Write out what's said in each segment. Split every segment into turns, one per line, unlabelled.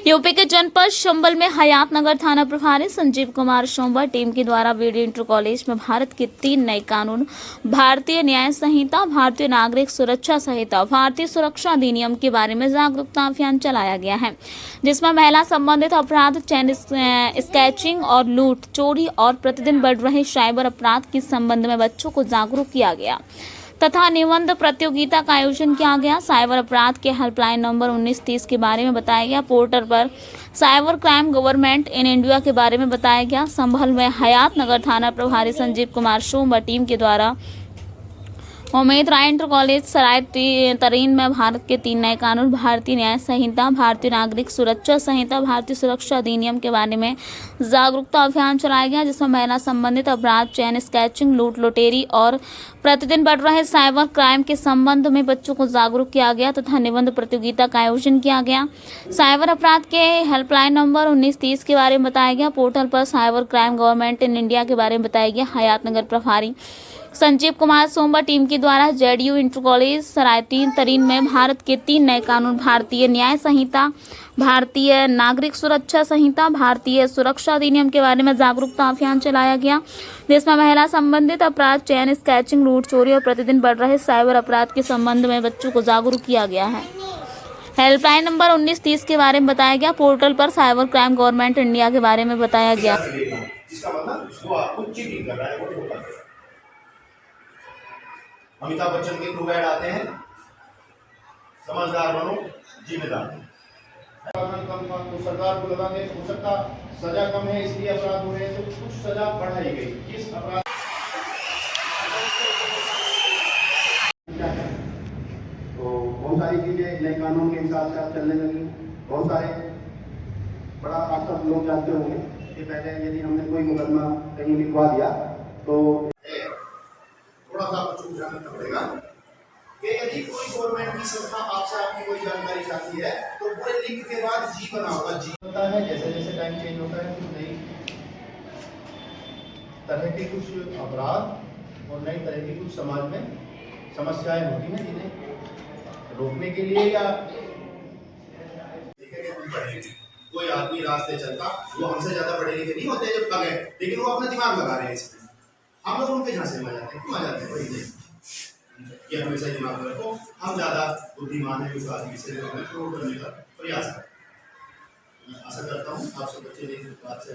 UP के जनपद चंबल में हयात नगर थाना प्रभारी संजीव कुमार सोमवार टीम के द्वारा बीडी इंटर कॉलेज में भारत के 3 नए कानून, भारतीय न्याय संहिता, भारतीय नागरिक सुरक्षा संहिता, भारतीय सुरक्षा अधिनियम के बारे में जागरूकता अभियान चलाया गया है, जिसमें महिला संबंधित अपराध, चैन स्नैचिंग और लूट, चोरी और प्रतिदिन बढ़ रहे साइबर अपराध के संबंध में बच्चों को जागरूक किया गया तथा निबंध प्रतियोगिता का आयोजन किया गया। साइबर अपराध के हेल्पलाइन नंबर 1930 के बारे में बताया गया। पोर्टल पर cyber crime government in India के बारे में बताया गया। संभल में हयात नगर थाना प्रभारी संजीव कुमार सोमवार टीम के द्वारा उम्मेद राय इंटर कॉलेज सराय तरीन में भारत के 3 नए कानून, भारतीय न्याय संहिता, भारतीय नागरिक सुरक्षा संहिता, भारतीय सुरक्षा अधिनियम के बारे में जागरूकता अभियान चलाया गया, जिसमें महिला संबंधित अपराध, चैन स्नैचिंग, लूट लुटेरी और प्रतिदिन बढ़ रहे साइबर क्राइम के संबंध में बच्चों को जागरूक किया गया तथा निबंध प्रतियोगिता का आयोजन किया गया। साइबर अपराध के हेल्पलाइन नंबर 1930 के बारे में बताया गया। पोर्टल पर cyber crime government in India के बारे में बताया गया। हयात नगर प्रभारी संजीव कुमार सोमवार टीम के द्वारा जेडीयू इंटर कॉलेज सराय तरीन में भारत के 3 नए कानून, भारतीय न्याय संहिता, भारतीय नागरिक सुरक्षा संहिता, भारतीय सुरक्षा अधिनियम के बारे में जागरूकता अभियान चलाया गया, जिसमें महिला संबंधित अपराध, चैन स्नैचिंग, लूट, चोरी और प्रतिदिन बढ़ रहे साइबर अपराध के संबंध में बच्चों को जागरूक किया गया है। हेल्पलाइन नंबर 1930 के बारे में बताया गया। पोर्टल पर साइबर क्राइम गवर्नमेंट इंडिया के बारे में बताया गया।
अमिताभ बच्चन के थ्रू ऐड आते हैं, समझदार बनो, जिम्मेदार। तो सरकार को लगा हो सकता सजा कम है इसलिए अपराध हो रहे हैं, तो कुछ सजा बढ़ाई गई। किस अपराध तो बहुत सारी चीजें नए कानून के हिसाब से चलने लगी। बहुत सारे बड़ा आप लोग जानते होंगे कि पहले यदि हमने कोई मुकदमा कहीं लिखवा दिया तो थोड़ा सा आपको ध्यान रखना पड़ेगा कि यदि कोई गवर्नमेंट की संस्था आपसे आपकी कोई जानकारी चाहती है तो पूरे लिंक के बाद जी बना होगा। जी होता है जैसे जैसे टाइम चेंज होता है कुछ नई तरह के कुछ अपराध और नई तरह की कुछ समाज में समस्याएं होती हैं, जिन्हें रोकने के लिए या कोई आदमी रास्ते चलता वो हमसे ज्यादा पढ़े लिखे नहीं होते जब तक है, लेकिन वो अपना दिमाग लगा रहे हैं इसमें। हम लोग उनके झांसे में आ जाते हैं। क्यों आ जाते हैं? वही नहीं, ये हमेशा दिमाग में रखो, हम ज्यादा बुद्धिमान है उस आदमी से प्रूव करने का प्रयास करें। आशा करता हूँ आप सब बच्चे इस बात से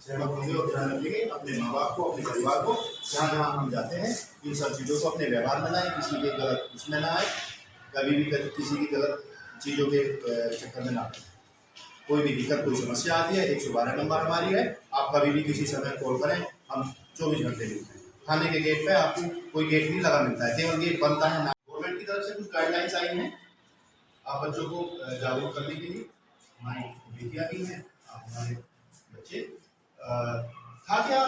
सहमत होंगे और ध्यान रखेंगे अपने माँ बाप को, अपने परिवार को, जहाँ जहाँ हम जाते हैं इन सब चीज़ों को अपने व्यवहार में लाएं, किसी के गलत उसमें ना आए, कभी भी किसी की गलत चीज़ों के चक्कर में ना आए। कोई भी दिक्कत, कोई समस्या आती है 112 नंबर हमारी है, आप कभी भी किसी समय कॉल करें, हम 24 घंटे मिलते हैं। थाने के गेट पे आपको कोई गेट नहीं लगा मिलता है, केवल गेट बनता है। गवर्नमेंट की तरफ से कुछ गाइडलाइंस आई हैं आप बच्चों को जागरूक करने के लिए। हमारी बेटियाँ भी हैं, आप हमारे बच्चे था क्या,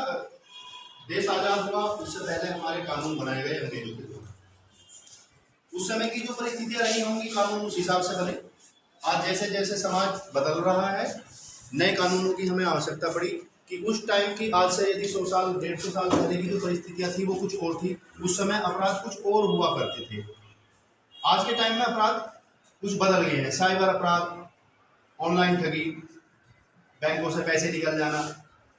देश आज़ाद हुआ उससे पहले हमारे कानून बनाए गए अंग्रेजों के द्वारा। उस समय की जो परिस्थितियाँ रही होंगी कानून उस हिसाब से बने। आज जैसे जैसे समाज बदल रहा है, नए कानूनों की हमें आवश्यकता पड़ी कि उस टाइम की, आज से यदि 100 साल 150 साल पहले की जो परिस्थितियां थी वो कुछ और थी। उस समय अपराध कुछ और हुआ करते थे। आज के टाइम में अपराध कुछ बदल गए हैं। साइबर अपराध, ऑनलाइन ठगी, बैंकों से पैसे निकल जाना,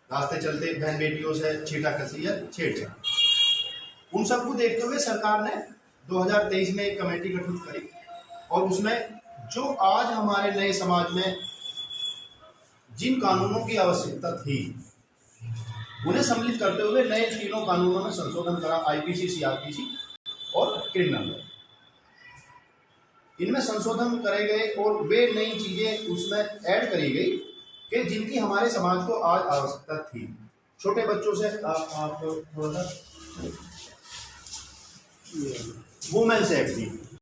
रास्ते चलते बहन बेटियों से छीटाकसी या छेड़छाड़, उन सबको देखते हुए सरकार ने 2023 में एक कमेटी गठित करी और उसमें जो आज हमारे नए समाज में जिन कानूनों की आवश्यकता थी उन्हें सम्मिलित करते हुए नए 3 कानूनों में संशोधन करा, आईपीसी, सीआरपीसी और क्रिमिनल। इनमें संशोधन करे गए और वे नई चीजें उसमें ऐड करी गई कि जिनकी हमारे समाज को आज आवश्यकता थी। छोटे बच्चों से आप थोड़ा सा वुमेन्स एक्ट थी,